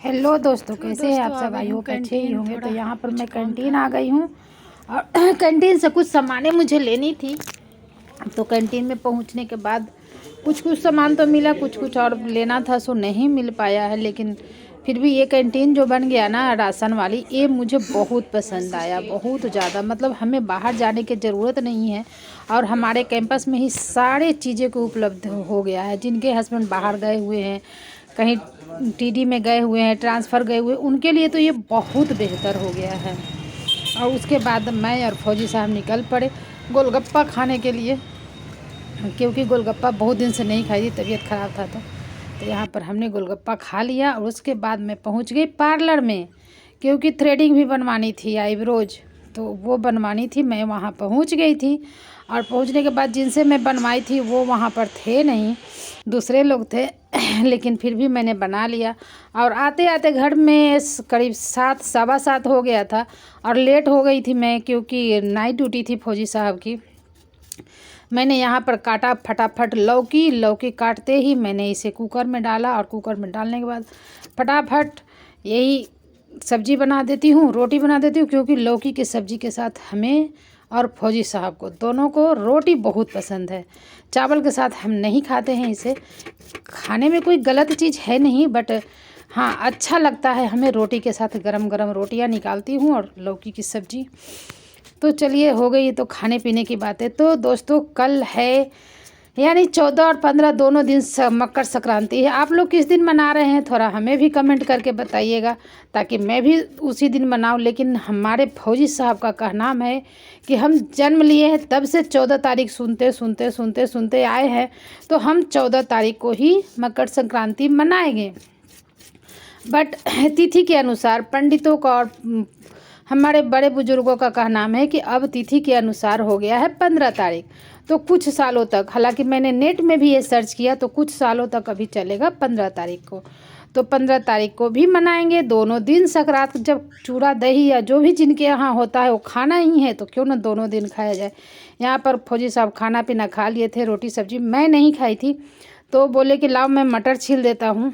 Hello दोस्तों, कैसे हैं आप सब? आई होप अच्छे ही होंगे। तो यहाँ पर मैं कैंटीन आ गई हूँ और कैंटीन से कुछ सामानें मुझे लेनी थी। तो कैंटीन में पहुँचने के बाद कुछ कुछ सामान तो मिला, कुछ कुछ और लेना था सो नहीं मिल पाया है। लेकिन फिर भी ये कैंटीन जो बन गया ना राशन वाली, ये मुझे बहुत पसंद आया, बहुत ज़्यादा। मतलब हमें बाहर जाने की ज़रूरत नहीं है और हमारे कैंपस में ही सारे चीज़ें को उपलब्ध हो गया है। जिनके हस्बैंड बाहर गए हुए हैं, कहीं टीडी में गए हुए हैं, ट्रांसफ़र गए हुए, उनके लिए तो ये बहुत बेहतर हो गया है। और उसके बाद मैं और फौजी साहब निकल पड़े गोलगप्पा खाने के लिए, क्योंकि गोलगप्पा बहुत दिन से नहीं खाई थी, तबीयत ख़राब था। तो यहाँ पर हमने गोलगप्पा खा लिया और उसके बाद मैं पहुँच गई पार्लर में, क्योंकि थ्रेडिंग भी बनवानी थी, आईब्रोज तो वो बनवानी थी। मैं वहाँ पहुँच गई थी और पहुँचने के बाद जिनसे मैं बनवाई थी वो वहाँ पर थे नहीं, दूसरे लोग थे। लेकिन फिर भी मैंने बना लिया और आते आते घर में करीब 7 सवा 7 हो गया था और लेट हो गई थी मैं, क्योंकि नाइट ड्यूटी थी फौजी साहब की। मैंने यहाँ पर काटा फटाफट लौकी काटते ही मैंने इसे कुकर में डाला और कुकर में डालने के बाद फटाफट यही सब्जी बना देती हूँ, रोटी बना देती हूँ, क्योंकि लौकी की सब्ज़ी के साथ हमें और फौजी साहब को दोनों को रोटी बहुत पसंद है। चावल के साथ हम नहीं खाते हैं इसे। खाने में कोई गलत चीज़ है नहीं, बट हाँ अच्छा लगता है हमें। रोटी के साथ गरम गरम रोटियाँ निकालती हूँ और लौकी की सब्ज़ी। तो चलिए, हो गई तो खाने पीने की बातें। तो दोस्तों, कल है यानी 14 और 15 दोनों दिन मकर संक्रांति है। आप लोग किस दिन मना रहे हैं थोड़ा हमें भी कमेंट करके बताइएगा, ताकि मैं भी उसी दिन मनाऊं। लेकिन हमारे फौजी साहब का कहना है कि हम जन्म लिए हैं तब से 14 तारीख सुनते आए हैं, तो हम 14 तारीख को ही मकर संक्रांति मनाएंगे। बट तिथि के अनुसार पंडितों का और हमारे बड़े बुजुर्गों का कहना है कि अब तिथि के अनुसार हो गया है 15 तारीख। तो कुछ सालों तक, हालांकि मैंने नेट में भी ये सर्च किया, तो कुछ सालों तक अभी चलेगा 15 तारीख को। तो 15 तारीख को भी मनाएंगे दोनों दिन। संक्रांत जब चूड़ा दही या जो भी जिनके यहाँ होता है वो खाना ही है, तो क्यों ना दोनों दिन खाया जाए। यहाँ पर फौजी साहब खाना पीना खा लिए थे, रोटी सब्जी मैं नहीं खाई थी। तो बोले कि लाओ मैं मटर छील देता हूँ।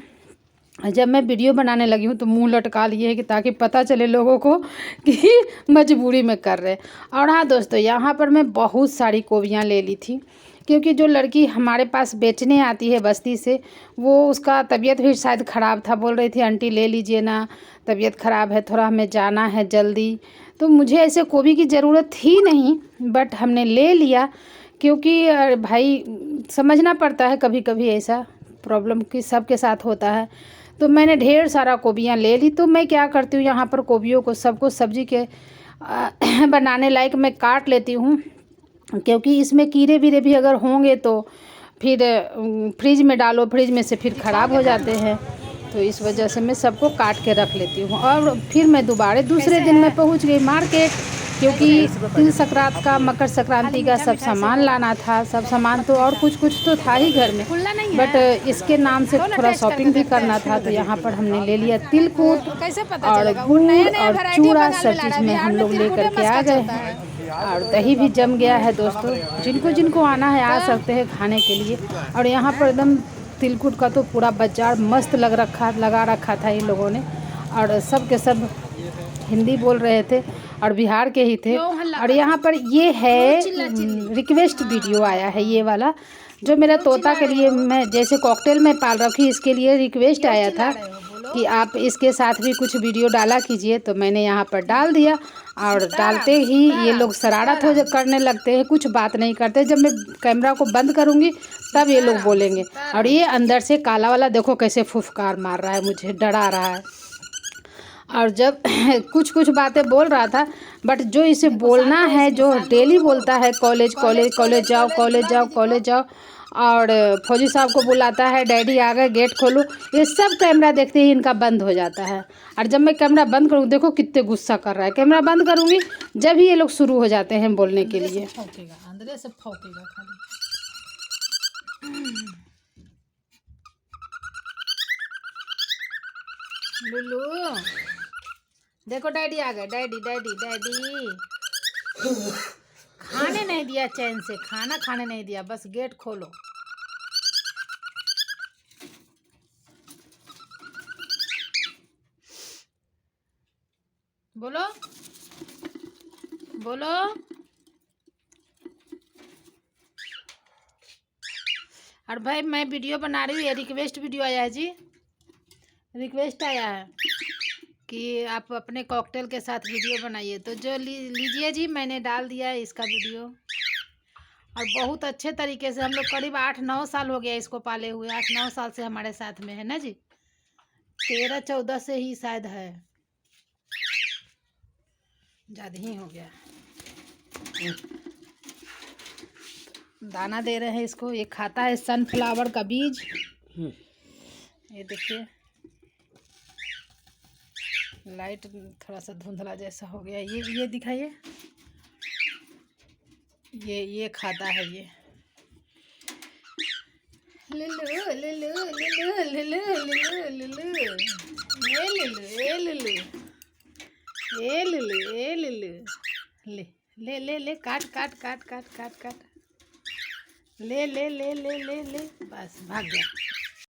जब मैं वीडियो बनाने लगी हूँ तो मुंह लटका लिए है कि ताकि पता चले लोगों को कि मजबूरी में कर रहे। और हाँ दोस्तों, यहाँ पर मैं बहुत सारी कोबियाँ ले ली थी, क्योंकि जो लड़की हमारे पास बेचने आती है बस्ती से, वो उसका तबीयत भी शायद ख़राब था। बोल रही थी आंटी ले लीजिए ना, तबीयत ख़राब है, थोड़ा हमें जाना है जल्दी। तो मुझे ऐसे गोभी की ज़रूरत थी नहीं, बट हमने ले लिया, क्योंकि भाई समझना पड़ता है कभी कभी ऐसा प्रॉब्लम कि सबके साथ होता है। तो मैंने ढेर सारा कोबियाँ ले ली। तो मैं क्या करती हूँ, यहाँ पर कोबियों को सबको सब्जी के बनाने लायक मैं काट लेती हूँ, क्योंकि इसमें कीड़े वीरे भी अगर होंगे तो फिर फ्रिज में डालो, फ्रिज में से फिर ख़राब हो जाते हैं। तो इस वजह से मैं सबको काट के रख लेती हूँ। और फिर मैं दोबारा दूसरे दिन मैं पहुँच गई मार्केट, क्योंकि तिल संक्रांत का, मकर संक्रांति का सब सामान लाना था। सब सामान तो और कुछ कुछ तो था ही घर में, बट इसके नाम से थोड़ा शॉपिंग भी करना था। तो यहाँ पर हमने ले लिया तिलकुट और गुड़ और चूड़ा, सब चीज़ में हम लोग लेकर के आ गए हैं। और दही भी जम गया है दोस्तों, जिनको जिनको आना है आ सकते हैं खाने के लिए। और यहाँ पर एकदम तिलकुट का तो पूरा बाजार मस्त लगा रखा था इन लोगों ने, और सब के सब हिंदी बोल रहे थे और बिहार के ही थे। और यहाँ पर ये है रिक्वेस्ट वीडियो आया है, ये वाला जो मेरा तोता के लिए, मैं जैसे कॉकटेल में पाल रखी, इसके लिए रिक्वेस्ट आया था कि आप इसके साथ भी कुछ वीडियो डाला कीजिए। तो मैंने यहाँ पर डाल दिया और डालते ही ये लोग शरारत करने लगते हैं, कुछ बात नहीं करते। जब मैं कैमरा को बंद करूँगी तब ये लोग बोलेंगे। और ये अंदर से काला वाला देखो कैसे फुफकार मार रहा है, मुझे डरा रहा है। और जब कुछ कुछ बातें बोल रहा था, बट जो इसे बोलना है, जो डेली बोलता है कॉलेज कॉलेज कॉलेज जाओ, कॉलेज जाओ, कॉलेज जाओ, और फौजी साहब को बुलाता है डैडी आ गए गेट खोलो, ये सब कैमरा देखते ही इनका बंद हो जाता है। और जब मैं कैमरा बंद करूँ, देखो कितने गुस्सा कर रहा है। कैमरा बंद करूँगी जब ही ये लोग शुरू हो जाते हैं बोलने के लिए। अंदर से फौकेगा खाली। लुल्लू देखो, डैडी आ गए, डैडी डैडी डैडी। खाने नहीं दिया चैन से, खाना खाने नहीं दिया, बस गेट खोलो। बोलो बोलो। और भाई मैं वीडियो बना रही हूँ, ये रिक्वेस्ट वीडियो आया है जी, रिक्वेस्ट आया है कि आप अपने कॉकटेल के साथ वीडियो बनाइए। तो जो लीजिए जी, मैंने डाल दिया है इसका वीडियो। और बहुत अच्छे तरीके से हम लोग करीब 8-9 साल हो गया इसको पाले हुए, 8-9 साल से हमारे साथ में है ना जी, 13-14 से ही शायद है, ज़्यादा ही हो गया। दाना दे रहे हैं इसको, ये खाता है सनफ्लावर का बीज। ये देखिए लाइट थोड़ा सा धुंधला जैसा हो गया, ये दिखाइए, ये खाता है ये। लुलु लुलु लुलु लुलु लुलु लुलु, ए लुलु ए लुलु ए लुलु ए लुलु, ले ले ले ले, काट काट काट काट काट काट, ले ले ले ले ले ले, बस भाग गया।